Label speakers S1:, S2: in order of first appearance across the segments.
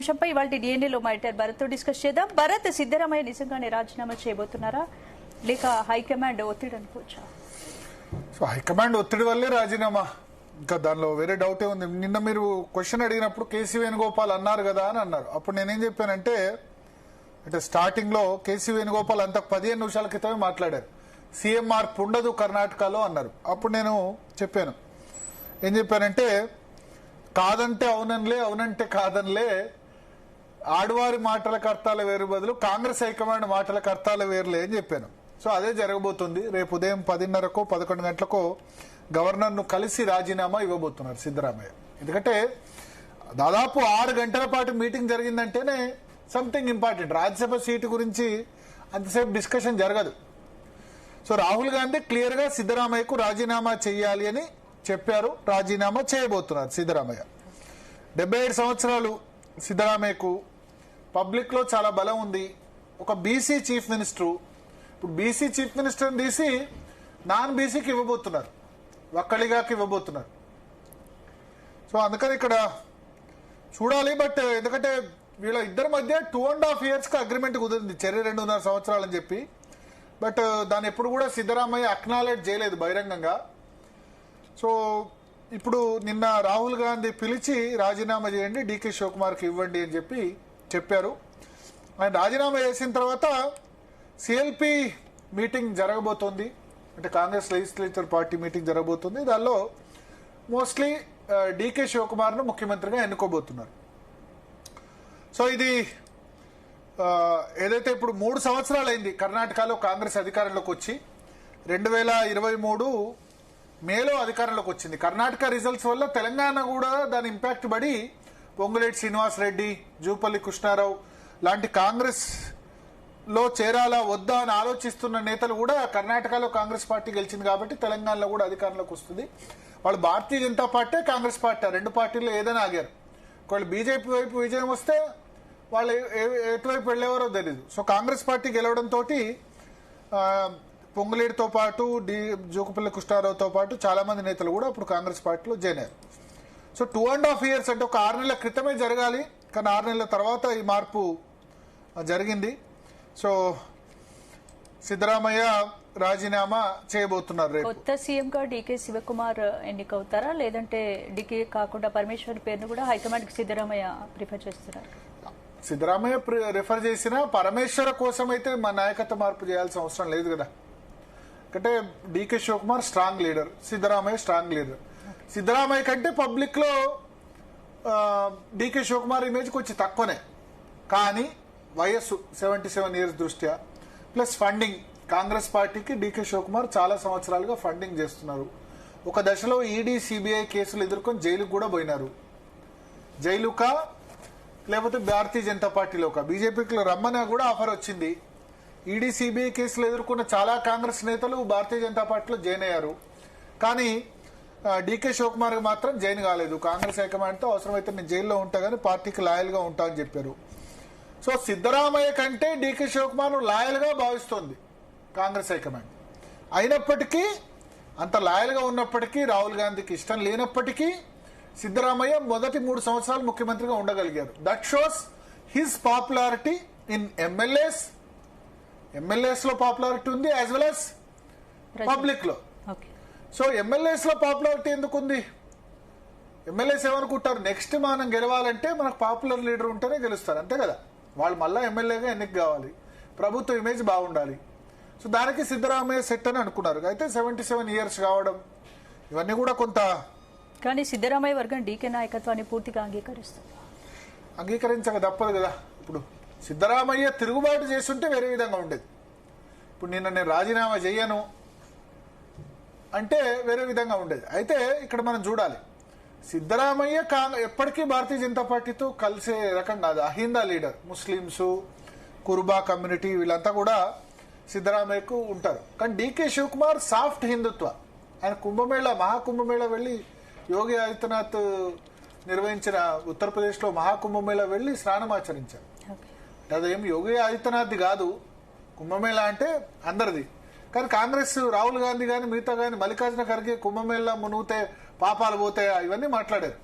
S1: విషయంపై ఇవాళ డిఎన్ఏలో మైటర్ భరత్తో డిస్కస్ చేద్దాం. భరత్, సిద్ధరామయ్య నిజంగానే రాజీనామా చేయబోతున్నారా లేక హైకమాండ్ ఒత్తిడి అనుకోవచ్చా?
S2: సో హైకమాండ్ ఒత్తిడి వల్లే రాజీనామా, ఇంకా దానిలో వేరే డౌటే ఉంది. నిన్న మీరు క్వశ్చన్ అడిగినప్పుడు కేసీ వేణుగోపాల్ అన్నారు కదా అని అన్నారు. అప్పుడు నేనేం చెప్పానంటే, అంటే స్టార్టింగ్ లో కేసీ వేణుగోపాల్ అంత 15 నిమిషాల క్రితమే మాట్లాడారు. సీఎం మార్పు ఉండదు కర్ణాటకలో అన్నారు. అప్పుడు నేను చెప్పాను, ఏం చెప్పానంటే, కాదంటే అవుననిలే, అవునంటే కాదనిలే, ఆడవారి మాటలకు అర్థాలు వేరు బదులు కాంగ్రెస్ హైకమాండ్ మాటలకు అర్థాలు వేరులే అని చెప్పాను. సో అదే జరగబోతుంది. రేపు ఉదయం 10:30కో 11 గంటలకో గవర్నర్ను కలిసి రాజీనామా ఇవ్వబోతున్నారు సిద్ధరామయ్య. ఎందుకంటే దాదాపు 6 గంటల పాటు మీటింగ్ జరిగిందంటేనే సంథింగ్ ఇంపార్టెంట్. రాజ్యసభ సీటు గురించి అంతసేపు డిస్కషన్ జరగదు. సో రాహుల్ గాంధీ క్లియర్ గా సిద్ధరామయ్యకు రాజీనామా చేయాలి అని చెప్పారు. రాజీనామా చేయబోతున్నారు సిద్ధరామయ్య. 77 సంవత్సరాలు సిద్ధరామయ్యకు. పబ్లిక్ లో చాలా బలం ఉంది. ఒక బీసీ చీఫ్ మినిస్టర్. ఇప్పుడు బీసీ చీఫ్ మినిస్టర్ తీసి నాన్ బీసీకి ఇవ్వబోతున్నారు, ఒక్కలిగాకి ఇవ్వబోతున్నారు. సో అందుకని ఇక్కడ చూడాలి. బట్ ఎందుకంటే వీళ్ళ ఇద్దరి మధ్య 2.5 years కి అగ్రిమెంట్ కుదిరింది, చెర్రీ 2.5 సంవత్సరాలు అని చెప్పి. బట్ దాన్ని ఎప్పుడు కూడా సిద్ధరామయ్య అక్నాలెడ్జ్ చేయలేదు బహిరంగంగా. సో ఇప్పుడు నిన్న రాహుల్ గాంధీ పిలిచి రాజీనామా చేయండి, డీకే శివకుమార్కి ఇవ్వండి అని చెప్పారు. ఆయన రాజీనామా చేసిన తర్వాత సిఎల్పి మీటింగ్ జరగబోతోంది, అంటే కాంగ్రెస్ లెజిస్లేచర్ పార్టీ మీటింగ్ జరగబోతుంది. దానిలో మోస్ట్లీ డీకే శివకుమార్ను ముఖ్యమంత్రిగా ఎన్నుకోబోతున్నారు. సో ఇది ఏదైతే ఇప్పుడు 3 సంవత్సరాలు అయింది కర్ణాటకలో కాంగ్రెస్ అధికారంలోకి వచ్చి, 2023 మేలో అధికారంలోకి వచ్చింది. కర్ణాటక రిజల్ట్స్ వల్ల తెలంగాణ కూడా దాని ఇంపాక్ట్ పడి పొంగులేటి శ్రీనివాస్ రెడ్డి, జూపల్లి కృష్ణారావు లాంటి కాంగ్రెస్ లో చేరాలా వద్దా అని ఆలోచిస్తున్న నేతలు కూడా కర్ణాటకలో కాంగ్రెస్ పార్టీ గెలిచింది కాబట్టి తెలంగాణలో కూడా అధికారంలోకి వస్తుంది. వాళ్ళు భారతీయ జనతా పార్టీ, కాంగ్రెస్ పార్టీ, 2 పార్టీల్లో ఏదైనా ఆగారు. ఒకవేళ బీజేపీ వైపు విజయం వస్తే వాళ్ళు ఎటువైపు వెళ్లేవారో తెలీదు. సో కాంగ్రెస్ పార్టీ గెలవడంతో పొంగులేటితో పాటు జోకుపల్లి కృష్ణారావుతో పాటు చాలా మంది నేతలు కూడా ఇప్పుడు కాంగ్రెస్ పార్టీలో జాయిన్ అయ్యారు. సో 2.5 years అంటే ఒక 6 నెలల క్రితమే జరగాలి, కానీ 6 నెలల తర్వాత ఈ మార్పు జరిగింది. సో సిద్ధరామయ్య రాజీనామా చేయబోతున్నారు రేపు.
S1: కొత్త సీఎం గా డీకే శివకుమార్ ఎన్నికవుతారా లేదంటే డీకే కాకుండా పరమేశ్వర్ పేరును కూడా హైకమాండ్ కి సిద్ధరామయ్య ప్రిఫర్ చేస్తున్నారు?
S2: సిద్ధరామయ్య రిఫర్ చేసిన పరమేశ్వర కోసం అయితే మా నాయకత్వ మార్పు చేయాల్సిన అవసరం లేదు కదా. అంటే DK Shivakumar strong leader, Siddaramaiah strong leader. Siddaramaiah కంటే పబ్లిక్ లో డీకే శివకుమార్ ఇమేజ్ కొంచెం తక్కువనే, కానీ వయస్సు 77 years దృష్ట్యా ప్లస్ ఫండింగ్, కాంగ్రెస్ పార్టీకి డీకే శివకుమార్ చాలా సంవత్సరాలుగా ఫండింగ్ చేస్తున్నారు. ఒక దశలో ఈడీ సిబిఐ కేసులు ఎదుర్కొని జైలుకు కూడా పోయినారు. జైలుకా లేకపోతే భారతీయ జనతా పార్టీలోకా, బీజేపీకి రమ్మని కూడా ఆఫర్ వచ్చింది. ఈడీ సిబిఐ కేసులు ఎదుర్కొన్న చాలా కాంగ్రెస్ నేతలు భారతీయ జనతా పార్టీలో జాయిన్ అయ్యారు. కానీ డీకే శివకుమార్ మాత్రం జాయిన్ కాలేదు. కాంగ్రెస్ హైకమాండ్తో అవసరమైతే నేను జైల్లో ఉంటా కానీ పార్టీకి లాయల్ గా ఉంటా అని చెప్పారు. సో సిద్ధరామయ్య కంటే డీకే శివకుమార్ లాయల్ గా భావిస్తోంది కాంగ్రెస్ హైకమాండ్. అయినప్పటికీ, అంత లాయల్ గా ఉన్నప్పటికీ, రాహుల్ గాంధీకి ఇష్టం లేనప్పటికీ సిద్ధరామయ్య మొదటి 3 సంవత్సరాలు ముఖ్యమంత్రిగా ఉండగలిగారు. That shows his popularity in MLAs లో పాపులారిటీ ఉంది, యాజ్ వెల్ యాజ్ పబ్లిక్ లో. సో ఎమ్మెల్యేస్ లో పాపులారిటీ ఎందుకుంది? ఎమ్మెల్యేస్ ఏమనుకుంటారు, నెక్స్ట్ మనం గెలవాలంటే మనకు పాపులర్ లీడర్ ఉంటేనే గెలుస్తారు, అంతే కదా. వాళ్ళు మళ్ళా ఎమ్మెల్యేగా ఎన్నిక కావాలి, ప్రభుత్వ ఇమేజ్ బాగుండాలి. సో దానికి సిద్ధరామయ్య సెట్ అని అనుకున్నారు. అయితే 77 years కావడం ఇవన్నీ కూడా కొంత.
S1: కానీ సిద్ధరామయ్య వర్గం డీకే నాయకత్వాన్ని పూర్తిగా
S2: అంగీకరించక తప్పదు కదా. ఇప్పుడు సిద్ధరామయ్య తిరుగుబాటు చేస్తుంటే వేరే విధంగా ఉండేది. ఇప్పుడు నేను రాజీనామా చెయ్యను అంటే వేరే విధంగా ఉండేది. అయితే ఇక్కడ మనం చూడాలి, సిద్ధరామయ్య ఎప్పటికీ భారతీయ జనతా పార్టీతో కలిసే రకం కాదు. AHINDA leader, Muslims, Kurba community వీళ్ళంతా కూడా సిద్ధరామయ్యకు ఉంటారు. కానీ డీకే శివకుమార్ సాఫ్ట్ హిందుత్వ. ఆయన మహాకుంభమేళా వెళ్లి, యోగి ఆదిత్యనాథ్ నిర్వహించిన ఉత్తరప్రదేశ్ లో మహాకుంభమేళా వెళ్లి స్నానమాచరించారు. అదేం యోగి ఆదిత్యనాథ్ది కాదు కుంభమేళా అంటే, అందరిది. కానీ కాంగ్రెస్ రాహుల్ గాంధీ కానీ మిగతా కానీ మల్లికార్జున ఖర్గే కుంభమేళా మునిగితే పాపాలు పోతాయా ఇవన్నీ మాట్లాడారు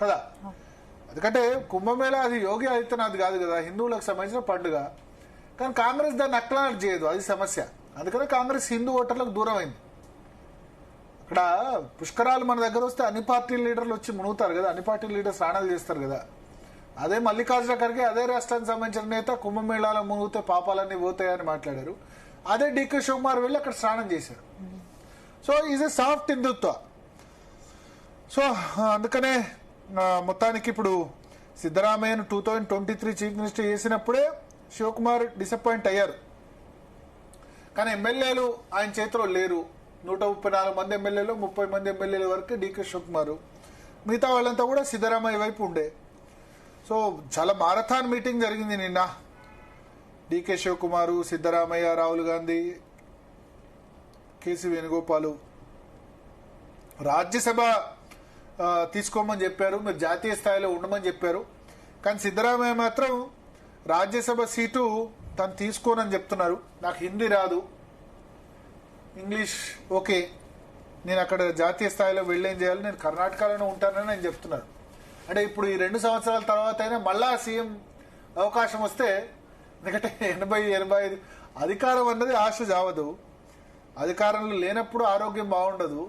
S2: కదా. ఎందుకంటే కుంభమేళా అది యోగి ఆదిత్యనాథ్ కాదు కదా, హిందువులకు సంబంధించిన పండుగ. కానీ కాంగ్రెస్ దాన్ని అక్నాలెడ్జ్ చేయదు, అది సమస్య. అందుకనే కాంగ్రెస్ హిందూ ఓటర్లకు దూరం అయింది. ఇక్కడ పుష్కరాలు మన దగ్గర వస్తే అన్ని పార్టీ లీడర్లు వచ్చి మునుగుతారు కదా, అన్ని పార్టీ లీడర్స్ స్నానాలు చేస్తారు కదా. అదే మల్లికార్జున ఖర్గే అదే రాష్ట్రానికి సంబంధించిన నేత కుంభమేళాలో మునిగితే పాపాలన్నీ పోతాయని మాట్లాడారు. అదే డీకే శివకుమార్ వెళ్ళి అక్కడ స్నానం చేశారు. So is a soft Hindutva. So అందుకనే మొత్తానికి ఇప్పుడు సిద్ధరామయ్యను 2023 చీఫ్ మినిస్టర్ చేసినప్పుడే శివకుమార్ డిసప్పాయింట్ అయ్యారు. కానీ ఎమ్మెల్యేలు ఆయన చేతిలో లేరు. 134 మంది ఎమ్మెల్యేలు, 30 మంది ఎమ్మెల్యేల వరకు డీకే శివకుమార్, మిగతా వాళ్ళంతా కూడా సిద్ధరామయ్య వైపు ఉండే. సో చాలా మారథాన్ మీటింగ్ జరిగింది నిన్న. డీకే శివకుమార్, సిద్ధరామయ్య, రాహుల్ గాంధీ, కేసీ వేణుగోపాల్ రాజ్యసభ తీసుకోమని చెప్పారు, మీరు జాతీయ స్థాయిలో ఉండమని చెప్పారు. కానీ సిద్ధరామయ్య మాత్రం రాజ్యసభ సీటు తను తీసుకోనని చెప్తున్నారు. నాకు హిందీ రాదు, ఇంగ్లీష్ ఓకే, నేను అక్కడ జాతీయ స్థాయిలో వెళ్ళేం చేయాలి, నేను కర్ణాటకలోనే ఉంటానని ఆయన చెప్తున్నారు. అంటే ఇప్పుడు ఈ 2 సంవత్సరాల తర్వాత అయినా మళ్ళా సీఎం అవకాశం వస్తే, ఎందుకంటే 80-85 అధికారం అన్నది ఆశ జావదు. అధికారంలో లేనప్పుడు ఆరోగ్యం బాగుండదు.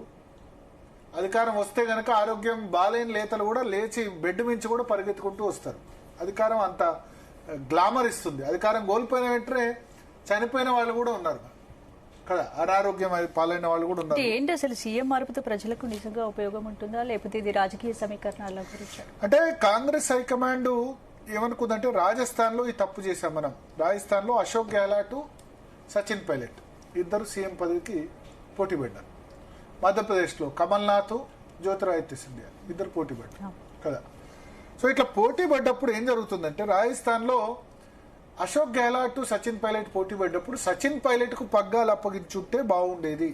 S2: అధికారం వస్తే గనక ఆరోగ్యం బాలేని లేతలు కూడా లేచి బెడ్ మించి కూడా పరిగెత్తుకుంటూ వస్తారు. అధికారం అంత గ్లామర్ ఇస్తుంది. అధికారం కోల్పోయిన వెంటనే చనిపోయిన వాళ్ళు కూడా ఉన్నారు కదా, అనారోగ్యం పాలైన వాళ్ళు కూడా ఉన్నారు.
S1: ఏంటి అసలు సీఎం మార్పుతో ప్రజలకు నిజంగా ఉపయోగం ఉంటుందా, లేకపోతే ఇది రాజకీయ సమీకరణాల గురించి?
S2: అంటే కాంగ్రెస్ హైకమాండ్ ఏమనుకుందంటే, రాజస్థాన్ లో ఈ తప్పు చేశాం మనం. రాజస్థాన్ లో అశోక్ గెహ్లాట్, సచిన్ పైలట్ ఇద్దరు సీఎం పదవికి పోటీ పడ్డారు. మధ్యప్రదేశ్ లో కమల్నాథ్, జ్యోతిరాదిత్య సింధియా ఇద్దరు పోటీ పడ్డారు కదా. సో ఇట్లా పోటీ పడ్డప్పుడు ఏం జరుగుతుందంటే, రాజస్థాన్ లో అశోక్ గెహ్లాట్, సచిన్ పైలట్ పోటీ పడ్డప్పుడు సచిన్ పైలట్ కు పగ్గాలు అప్పగించుంటే బాగుండేది.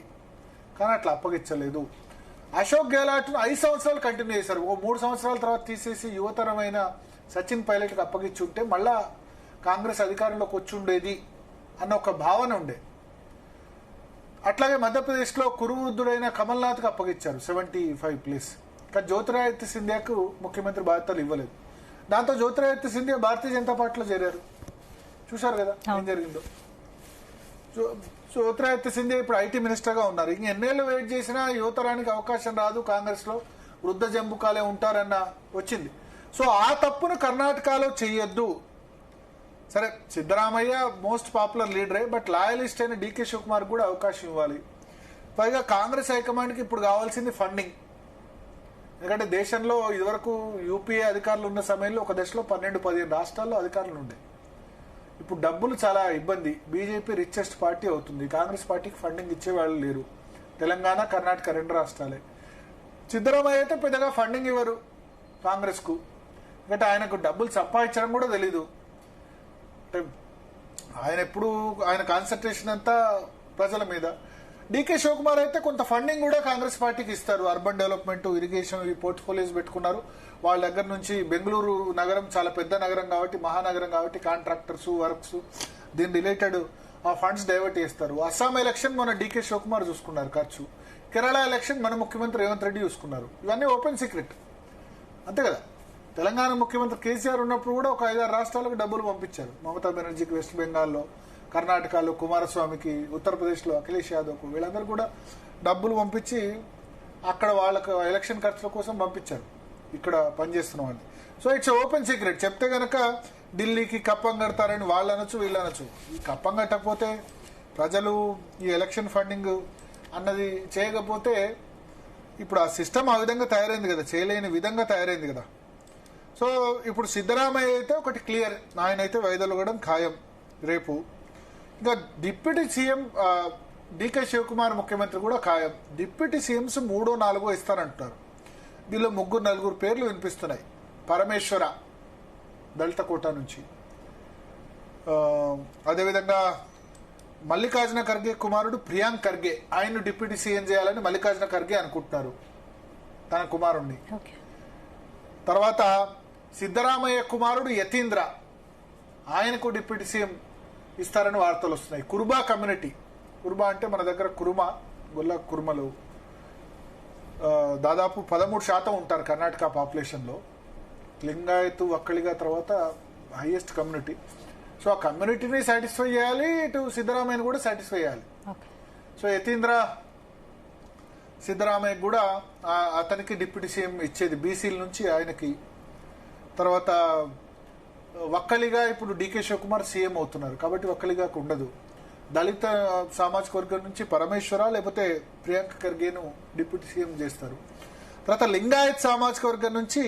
S2: కానీ అట్లా అప్పగించలేదు. అశోక్ గెహ్లాట్ 5 సంవత్సరాలు కంటిన్యూ చేశారు. 3 సంవత్సరాల తర్వాత తీసేసి యువతరమైన సచిన్ పైలట్ కు అప్పగించుంటే మళ్ళా కాంగ్రెస్ అధికారంలోకి వచ్చి ఉండేది అన్న ఒక భావన ఉండే. అట్లాగే మధ్యప్రదేశ్ లో కురువృద్ధుడైన కమల్నాథ్ కు అప్పగించారు 75+. కానీ జ్యోతిరాదిత్య సింధియాకు ముఖ్యమంత్రి బాధ్యతలు ఇవ్వలేదు. దాంతో జ్యోతిరాదిత్య సింధియా భారతీయ జనతా పార్టీలో చేరారు. చూశారు కదా ఏం జరిగిందో. జ్యోతిరాదిత్య సింధియా ఇప్పుడు ఐటీ మినిస్టర్ గా ఉన్నారు. ఇంక ఎన్నేళ్ళు వెయిట్ చేసినా యువతరానికి అవకాశం రాదు, కాంగ్రెస్ లో వృద్ధ జంబుకాలే ఉంటారన్న వచ్చింది. సో ఆ తప్పును కర్ణాటకలో చెయ్యొద్దు. సరే, సిద్ధరామయ్య మోస్ట్ పాపులర్ లీడరే, బట్ లాయలిస్ట్ అయిన డీకే శివకుమార్ కూడా అవకాశం ఇవ్వాలి. పైగా కాంగ్రెస్ హైకమాండ్కి ఇప్పుడు కావాల్సింది ఫండింగ్. ఎందుకంటే దేశంలో ఇదివరకు యూపీఏ అధికారులు ఉన్న సమయంలో ఒక దశలో 12-15 రాష్ట్రాల్లో అధికారులు ఉండే. ఇప్పుడు డబ్బులు చాలా ఇబ్బంది. బీజేపీ రిచెస్ట్ పార్టీ అవుతుంది, కాంగ్రెస్ పార్టీకి ఫండింగ్ ఇచ్చేవాళ్ళు లేరు. తెలంగాణ, కర్ణాటక 2 రాష్ట్రాలే. సిద్ధరామయ్య అయితే పెద్దగా ఫండింగ్ ఇవ్వరు కాంగ్రెస్ కు. ఎందుకంటే ఆయనకు డబ్బులు సంపాదించడం కూడా తెలీదు. ఆయన కాన్సన్ట్రేషన్ అంతా ప్రజల మీద. డీకే శివకుమార్ అయితే కొంత ఫండింగ్ కూడా కాంగ్రెస్ పార్టీకి ఇస్తారు. అర్బన్ డెవలప్మెంట్, ఇరిగేషన్, ఈ పోర్ట్ఫోలియోస్ పెట్టుకున్నారు. వాళ్ళ దగ్గర నుంచి బెంగళూరు నగరం చాలా పెద్ద నగరం కాబట్టి, మహానగరం కాబట్టి, కాంట్రాక్టర్స్, వర్క్స్, దీని రిలేటెడ్ ఆ ఫండ్స్ డైవర్ట్ చేస్తారు. అస్సాం ఎలక్షన్ మన డీకే శివకుమార్ చూసుకున్నారు ఖర్చు. కేరళ ఎలక్షన్ మన ముఖ్యమంత్రి రేవంత్ రెడ్డి చూసుకున్నారు. ఇవన్నీ ఓపెన్ సీక్రెట్, అంతే కదా. తెలంగాణ ముఖ్యమంత్రి కేసీఆర్ ఉన్నప్పుడు కూడా ఒక 5-6 రాష్ట్రాలకు డబ్బులు పంపించారు. మమతా బెనర్జీకి వెస్ట్ బెంగాల్లో, కర్ణాటకలో కుమారస్వామికి, ఉత్తరప్రదేశ్లో అఖిలేష్ యాదవ్కు, వీళ్ళందరూ కూడా డబ్బులు పంపించి అక్కడ వాళ్ళకు ఎలక్షన్ ఖర్చుల కోసం పంపించారు ఇక్కడ పనిచేస్తున్న వాళ్ళు. So it's open secret. చెప్తే గనక ఢిల్లీకి కప్పం కడతారని వాళ్ళు అనొచ్చు, వీళ్ళు అనొచ్చు. ఈ కప్పం కట్టకపోతే ప్రజలు ఈ ఎలక్షన్ ఫండింగ్ అన్నది చేయకపోతే ఇప్పుడు ఆ సిస్టమ్ ఆ విధంగా తయారైంది కదా, చేయలేని విధంగా తయారైంది కదా. సో ఇప్పుడు సిద్ధరామయ్య అయితే ఒకటి క్లియర్, ఆయన అయితే వైదొలగడం ఖాయం రేపు. ఇంకా డిప్యూటీ సీఎం డీకే శివకుమార్ ముఖ్యమంత్రి కూడా ఖాయం. Deputy CMs 3-4 ఇస్తారంటున్నారు. దీనిలో 3-4 పేర్లు వినిపిస్తున్నాయి. పరమేశ్వర దళిత కోటా నుంచి, అదేవిధంగా మల్లికార్జున ఖర్గే కుమారుడు ప్రియాంక్ ఖర్గే, ఆయన డిప్యూటీ సీఎం చేయాలని మల్లికార్జున ఖర్గే అనుకుంటున్నారు తన కుమారుణ్ణి. తర్వాత సిద్ధరామయ్య కుమారుడు యతీంద్ర, ఆయనకు డిప్యూటీ సీఎం ఇస్తారని వార్తలు వస్తున్నాయి. కురుబా కమ్యూనిటీ, కురుబా అంటే మన దగ్గర కురుమా, గొల్ల కురుమలు దాదాపు 13% ఉంటారు కర్ణాటక పాపులేషన్లో. లింగాయత్ ఒక్కలిగా తర్వాత హైయెస్ట్ కమ్యూనిటీ. సో ఆ కమ్యూనిటీని సాటిస్ఫై చేయాలి, ఇటు సిద్ధరామయ్యని కూడా సాటిస్ఫై చేయాలి. సో యతీంద్ర సిద్ధరామయ్య కూడా అతనికి డిప్యూటీ సీఎం ఇచ్చేది బీసీల నుంచి ఆయనకి. తర్వాత ఒక్కలిగా ఇప్పుడు డీకే శివకుమార్ సీఎం అవుతున్నారు కాబట్టి ఒక్కలిగా ఉండదు. దళిత సామాజిక వర్గం నుంచి పరమేశ్వర లేకపోతే ప్రియాంక ఖర్గేను డిప్యూటీ సీఎం చేస్తారు. తర్వాత లింగాయత్ సామాజిక వర్గం నుంచి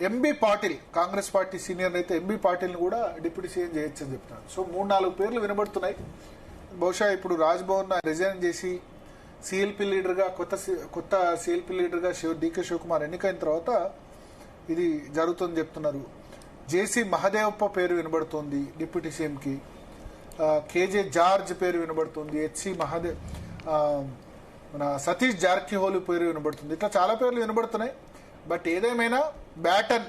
S2: MB Patil, Congress party senior అయితే ఎంబీ పాటిల్ని కూడా డిప్యూటీ సీఎం చేయొచ్చు అని చెప్తున్నారు. సో 3-4 పేర్లు వినబడుతున్నాయి. బహుశా ఇప్పుడు రాజ్భవన్ రిజైన్ చేసి సిఎల్పి లీడర్గా కొత్త సిఎల్పి లీడర్గా డీకే శివకుమార్ ఎన్నికైన తర్వాత ఇది జరుగుతుందని చెప్తున్నారు. జేసీ మహదేవప్ప పేరు వినబడుతోంది డిప్యూటీ సీఎంకి. కేజే జార్జ్ పేరు వినబడుతుంది. హెచ్సి మహాదేవ్, మన సతీష్ జార్కిహోలి పేరు వినబడుతుంది. ఇట్లా చాలా పేర్లు వినబడుతున్నాయి. బట్ ఏదేమైనా బ్యాటన్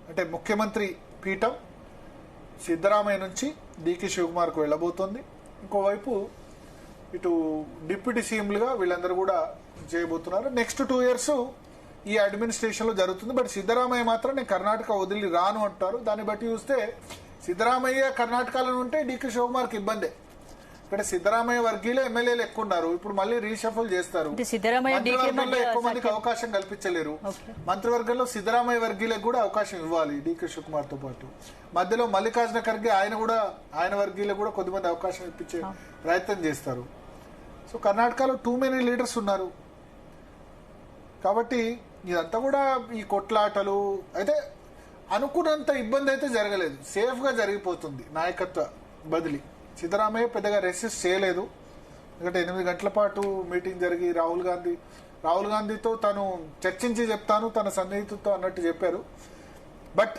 S2: అంటే ముఖ్యమంత్రి పీఠం సిద్ధరామయ్య నుంచి డీకే శివకుమార్కు వెళ్ళబోతోంది. ఇంకోవైపు ఇటు డిప్యూటీ సీఎంలుగా వీళ్ళందరూ కూడా చేయబోతున్నారు. నెక్స్ట్ 2 years ఈ అడ్మినిస్ట్రేషన్లో జరుగుతుంది. బట్ సిద్ధరామయ్య మాత్రం నేను కర్ణాటక వదిలి రాను అంటారు. దాన్ని బట్టి చూస్తే సిద్ధరామయ్య కర్ణాటకలో ఉంటే డీకే శివకుమార్కి ఇబ్బందే. ఇక్కడ సిద్ధరామయ్య వర్గీయులు ఎమ్మెల్యేలు ఎక్కువ ఉన్నారు. ఇప్పుడు మళ్ళీ రీషఫల్ చేస్తారు. మంత్రివర్గంలో ఎక్కువ మందికి అవకాశం కల్పించలేరు. మంత్రివర్గంలో సిద్ధరామయ్య వర్గీయులకు కూడా అవకాశం ఇవ్వాలి డీకే శివకుమార్ తో పాటు. మధ్యలో మల్లికార్జున ఖర్గే ఆయన వర్గీయులకు కూడా కొద్దిమంది అవకాశం ఇప్పించే ప్రయత్నం చేస్తారు. సో కర్ణాటకలో టూ మెనీ లీడర్స్ ఉన్నారు కాబట్టి ఇదంతా కూడా ఈ కొట్లాటలు అయితే అనుకున్నంత ఇబ్బంది అయితే జరగలేదు. సేఫ్ గా జరిగిపోతుంది నాయకత్వ బదిలీ. సిద్ధరామయ్య పెద్దగా రెసిస్ట్ చేయలేదు. ఎందుకంటే 8 గంటల పాటు మీటింగ్ జరిగి రాహుల్ గాంధీతో తను చర్చించి చెప్తాను తన సన్నిహితులతో అన్నట్టు చెప్పారు. బట్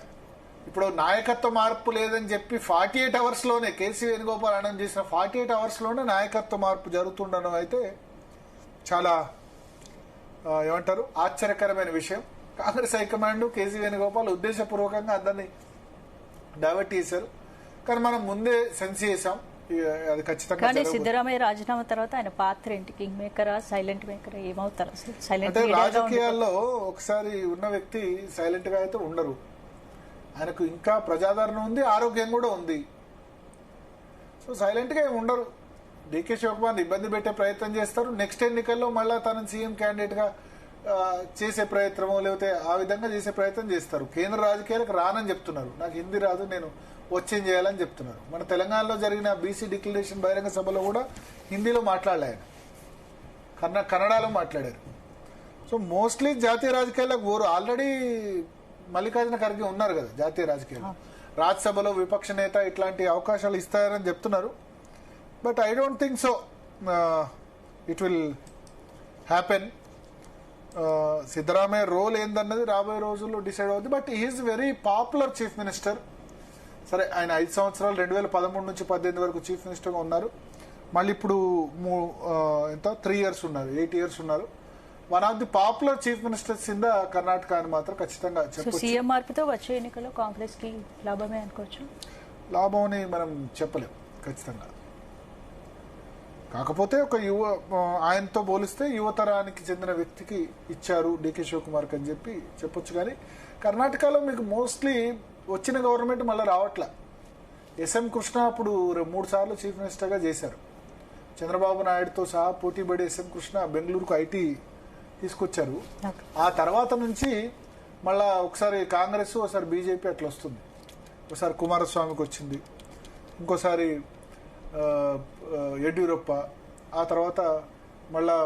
S2: ఇప్పుడు నాయకత్వ మార్పు లేదని చెప్పి 48 hours లోనే కేసీ వేణుగోపాల్ అనౌన్స్ చేసిన 48 hours లోనే నాయకత్వ మార్పు జరుగుతుండడం అయితే చాలా ఏమంటారు ఆశ్చర్యకరమైన విషయం. కాంగ్రెస్ హైకమాండ్ కేసీ వేణుగోపాల్ ఉద్దేశపూర్వకంగా అందరినీ డైవర్ట్ చేశారు. కానీ మనం ముందే సెన్స్ చేశాం అది ఖచ్చితంగా.
S1: కానీ సిద్ధరామయ్య రాజీనామా తర్వాత ఆయన పాత్ర ఏంటి? కింగ్ మేకరా, సైలెంట్ మేకరా, ఏమవుతారు?
S2: అంటే రాజకీయాల్లో ఒకసారి ఉన్న వ్యక్తి సైలెంట్ గా అయితే ఉండరు. ఆయనకు ఇంకా ప్రజాదరణ ఉంది, ఆరోగ్యం కూడా ఉంది. సో సైలెంట్ గా ఉండరు. డీకే శివకుమార్ ఇబ్బంది పెట్టే ప్రయత్నం చేస్తారు. నెక్స్ట్ ఎన్నికల్లో మళ్ళా తనని సీఎం క్యాండిడేట్ గా చేసే ప్రయత్నమో లేకపోతే ఆ విధంగా చేసే ప్రయత్నం చేస్తారు. కేంద్ర రాజకీయాలకు రానని చెప్తున్నారు. నాకు హిందీ రాదు, నేను వచ్చేం చేయాలని చెప్తున్నారు. మన తెలంగాణలో జరిగిన బీసీ డిక్లరేషన్ బహిరంగ సభలో కూడా హిందీలో మాట్లాడలే ఆయన, కన్నడలో మాట్లాడారు. సో మోస్ట్లీ జాతీయ రాజకీయాలకు ఓరు. ఆల్రెడీ మల్లికార్జున ఖర్గే ఉన్నారు కదా జాతీయ రాజకీయాలు. రాజ్యసభలో విపక్ష నేత ఇట్లాంటి అవకాశాలు ఇస్తారని చెప్తున్నారు. But I don't think so it will happen. Siddaramaiah role ఏందన్నది రాబోయే రోజుల్లో డిసైడ్ అవుతుంది. But he's very popular chief minister. సరే ఆయన 5 సంవత్సరాలు 2013 నుంచి 2018 వరకు చీఫ్ మినిస్టర్గా ఉన్నారు. మళ్ళీ ఇప్పుడు 3 years ఉన్నారు, 8 years ఉన్నారు. One of the popular chief ministers in the Karnataka అని మాత్రం ఖచ్చితంగా చెప్పొచ్చు.
S1: సీఎం మార్పుతో వచ్చే ఎన్నికల్లో కాంగ్రెస్ కి లాభమే అనుకోవచ్చు.
S2: లాభం అని మనం చెప్పలేం ఖచ్చితంగా. కాకపోతే ఒక ఆయనతో పోలిస్తే యువతరానికి చెందిన వ్యక్తికి ఇచ్చారు డీకే శివకుమార్కి అని చెప్పి చెప్పొచ్చు. కానీ కర్ణాటకలో మీకు మోస్ట్లీ వచ్చిన గవర్నమెంట్ మళ్ళీ రావట్లా. ఎస్ఎం కృష్ణ అప్పుడు 3 సార్లు చీఫ్ మినిస్టర్గా చేశారు. చంద్రబాబు నాయుడుతో సహా పోటీపడి ఎస్ఎం కృష్ణ బెంగళూరుకు ఐటీ తీసుకొచ్చారు. ఆ తర్వాత నుంచి మళ్ళా ఒకసారి కాంగ్రెస్, ఒకసారి బీజేపీ అట్లా వస్తుంది. ఒకసారి కుమారస్వామికి వచ్చింది, ఇంకోసారి యడ్యూరప్ప, ఆ తర్వాత మళ్ళా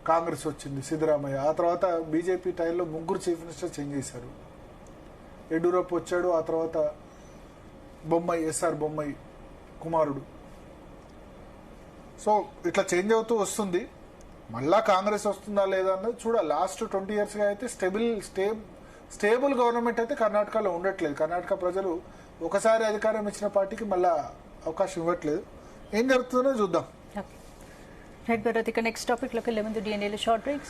S2: కాంగ్రెస్ వచ్చింది సిద్ధరామయ్య, ఆ తర్వాత బీజేపీ టైంలో 3 చీఫ్ మినిస్టర్ చేంజ్ చేశారు. యడ్యూరప్ప వచ్చాడు, ఆ తర్వాత ఎస్ఆర్ బొమ్మాయి కుమారుడు. సో ఇట్లా చేంజ్ అవుతూ వస్తుంది. మళ్ళా కాంగ్రెస్ వస్తుందా లేదా అన్నది చూడాలి. లాస్ట్ 20 yearsగా అయితే స్టేబుల్ గవర్నమెంట్ అయితే కర్ణాటకలో ఉండట్లేదు. కర్ణాటక ప్రజలు ఒకసారి అధికారం ఇచ్చిన పార్టీకి మళ్ళా అవకాశం ఇవ్వట్లేదు. ఏం జరుగుతుందో చూద్దాం.
S1: నెక్స్ట్ టాపిక్ లోకి వెళ్ళే ముందు DNA షార్ట్ బ్రేక్.